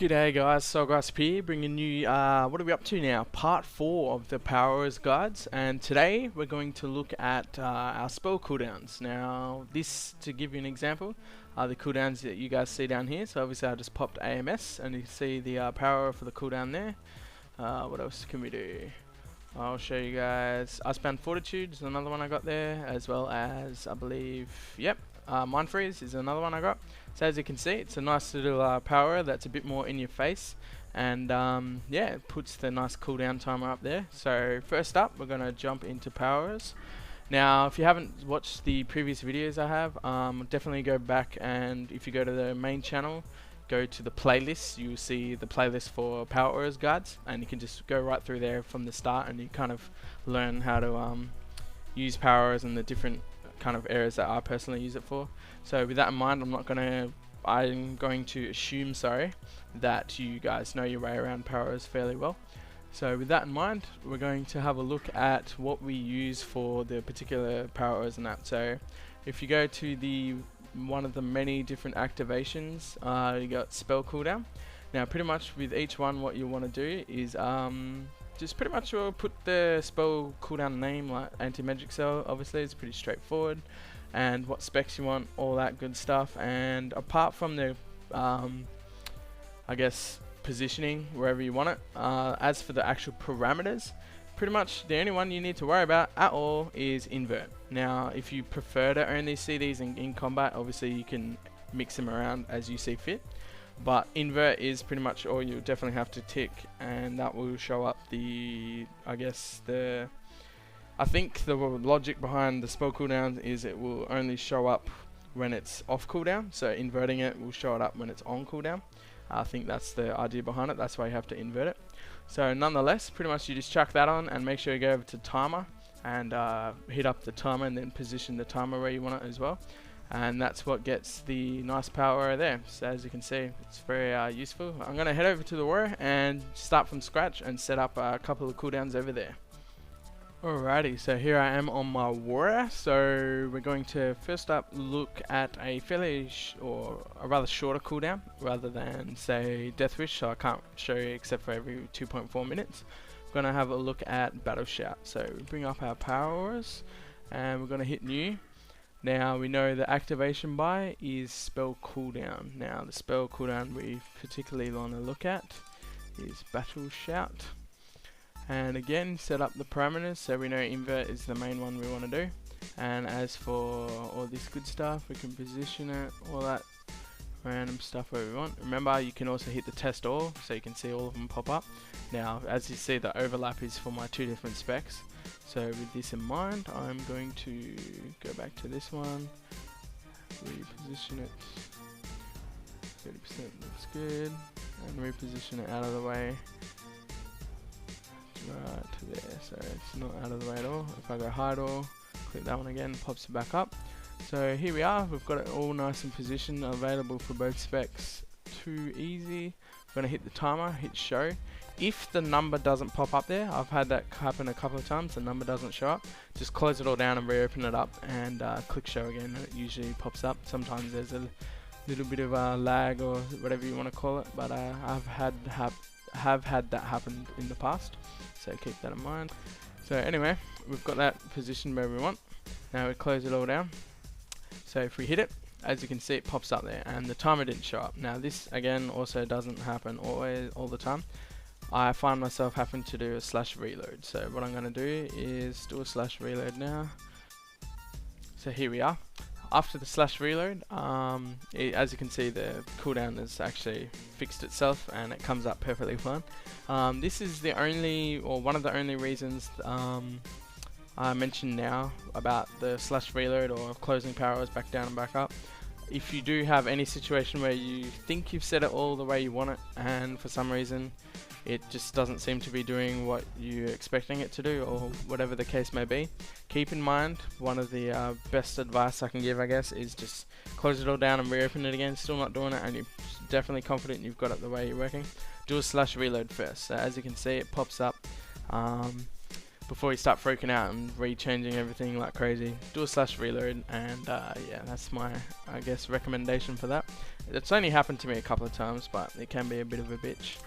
G'day guys, Sawgrass here, bringing you, what are we up to now? Part 4 of the Powers Guides, and today we're going to look at our spell cooldowns. Now, this, to give you an example, are the cooldowns that you guys see down here. So obviously I just popped AMS, and you can see the power for the cooldown there. What else can we do? I'll show you guys. Icebound Fortitude is another one I got there, as well as, I believe, yep, Mind Freeze is another one I got. So as you can see, it's a nice little power that's a bit more in your face, and yeah, it puts the nice cooldown timer up there. So first up, we're going to jump into powers. Now, if you haven't watched the previous videos I have, definitely go back, and if you go to the main channel, go to the playlist, you'll see the playlist for Powers Guides, and you can just go right through there from the start, and you kind of learn how to use powers and the different kind of areas that I personally use it for. So with that in mind, I'm going to assume, that you guys know your way around powers fairly well. So with that in mind, we're going to have a look at what we use for the particular powers and that. So if you go to the one of the many different activations, you got spell cooldown. Now pretty much with each one, what you want to do is just pretty much put the spell cooldown name, like anti-magic cell. Obviously it's pretty straightforward, and what specs you want, all that good stuff. And apart from the I guess positioning wherever you want it, as for the actual parameters, pretty much the only one you need to worry about at all is invert. Now if you prefer to only see these in combat, obviously you can mix them around as you see fit, but invert is pretty much all you definitely have to tick, and that will show up the, I think the logic behind the spell cooldown is it will only show up when it's off cooldown, so inverting it will show it up when it's on cooldown. I think that's the idea behind it, that's why you have to invert it. So nonetheless, pretty much you just chuck that on, and make sure you go over to timer and hit up the timer, and then position the timer where you want it as well. And that's what gets the nice power there. So as you can see, it's very useful. I'm going to head over to the warrior and start from scratch and set up a couple of cooldowns over there. Alrighty, so here I am on my warrior. So we're going to first up look at a fairly or a rather shorter cooldown rather than say Death Wish, so I can't show you except for every 2.4 minutes. We're going to have a look at Battle Shout. So we bring up our powers and we're going to hit new. Now we know the activation by is spell cooldown. Now the spell cooldown we particularly want to look at is Battle Shout. And again, set up the parameters, so we know invert is the main one we want to do. And as for all this good stuff, we can position it, all that random stuff where we want. Remember, you can also hit the test all, so you can see all of them pop up. Now as you see, the overlap is for my two different specs. So with this in mind, I'm going to go back to this one, reposition it, 30% looks good, and reposition it out of the way, right to there, so it's not out of the way at all. If I go hide all, click that one again, pops it back up. So here we are, we've got it all nice in position, available for both specs, too easy. I'm going to hit the timer, hit show. If the number doesn't pop up there, I've had that happen a couple of times, the number doesn't show up, just close it all down and reopen it up and click show again, and it usually pops up. Sometimes there's a little bit of a lag or whatever you want to call it, but I've had that happen in the past, so keep that in mind. So anyway, we've got that positioned where we want. Now we close it all down. So if we hit it, as you can see, it pops up there, and the timer didn't show up. Now this again also doesn't happen all the time. I find myself having to do a slash reload. So what I'm going to do is do a slash reload now. So here we are. After the slash reload, as you can see, the cooldown has actually fixed itself and it comes up perfectly fine. This is the only, or one of the only reasons I mentioned now about the slash reload or closing powers back down and back up. If you do have any situation where you think you've set it all the way you want it, and for some reason it just doesn't seem to be doing what you're expecting it to do, or whatever the case may be, keep in mind, one of the best advice I can give, I guess, is just close it all down and reopen it again. Still not doing it, and you're definitely confident you've got it the way you're working, do a slash reload first. So as you can see, it pops up before you start freaking out and re-changing everything like crazy. Do a slash reload, and yeah, that's my, I guess, recommendation for that. It's only happened to me a couple of times, but it can be a bit of a bitch,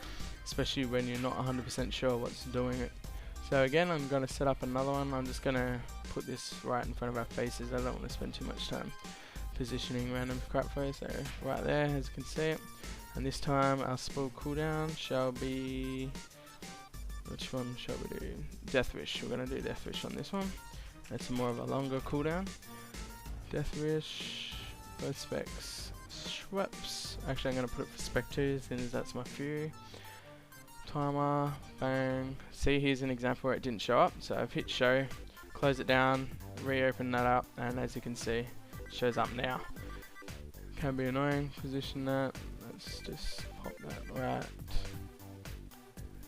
especially when you're not 100% sure what's doing it. So again, I'm going to set up another one. I'm just going to put this right in front of our faces. I don't want to spend too much time positioning random crap for us. So right there, as you can see it. And this time our spell cooldown shall be... which one shall we do? Death Wish. We're going to do Death Wish on this one. That's more of a longer cooldown. Death Wish, both specs, Schweppes. Actually, I'm going to put it for spec 2 since that's my Fury. Timer, bang. See, here's an example where it didn't show up. So I've hit show, close it down, reopen that up, and as you can see, it shows up now. Can be annoying. Position that. Let's just pop that right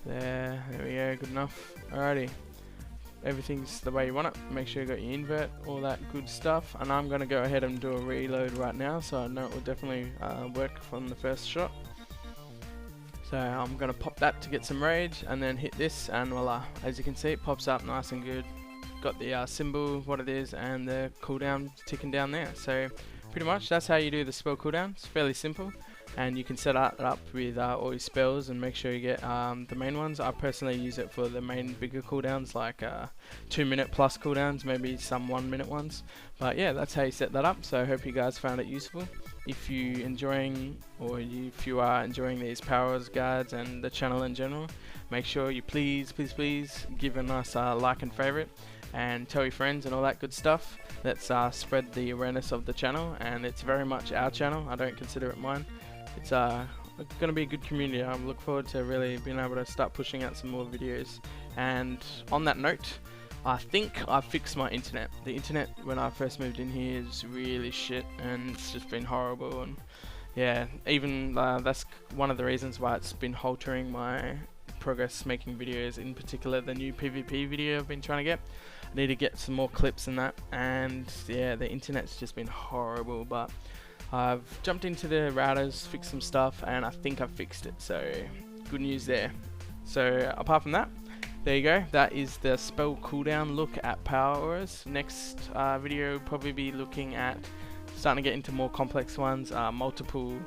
there. There we go. Good enough. Alrighty. Everything's the way you want it. Make sure you got your invert, all that good stuff. And I'm going to go ahead and do a reload right now, so I know it will definitely work from the first shot. So I'm going to pop that to get some rage, and then hit this, and voila. As you can see, it pops up nice and good. Got the symbol, what it is, and the cooldown ticking down there. So pretty much that's how you do the spell cooldown. It's fairly simple. And you can set it up with all your spells and make sure you get the main ones. I personally use it for the main bigger cooldowns, like 2-minute plus cooldowns, maybe some 1-minute ones. But yeah, that's how you set that up. So I hope you guys found it useful. If you if you are enjoying these powers guides and the channel in general, make sure you please give a nice like and favorite, and tell your friends and all that good stuff. Let's spread the awareness of the channel, and it's very much our channel. I don't consider it mine. It's going to be a good community. I look forward to really being able to start pushing out some more videos. And on that note, I think I fixed my internet. The internet when I first moved in here is really shit, and it's just been horrible. And yeah, even that's one of the reasons why it's been haltering my progress making videos, in particular the new PvP video I've been trying to get. I need to get some more clips and that, and yeah, the internet's just been horrible, but I've jumped into the routers, fixed some stuff, and I think I've fixed it, so good news there. So apart from that, there you go. That is the spell cooldown look at power auras. Next video will probably be looking at starting to get into more complex ones, multiple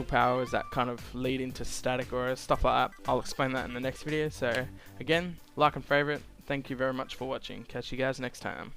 powers that kind of lead into static auras, stuff like that. I'll explain that in the next video. So again, like and favorite. Thank you very much for watching. Catch you guys next time.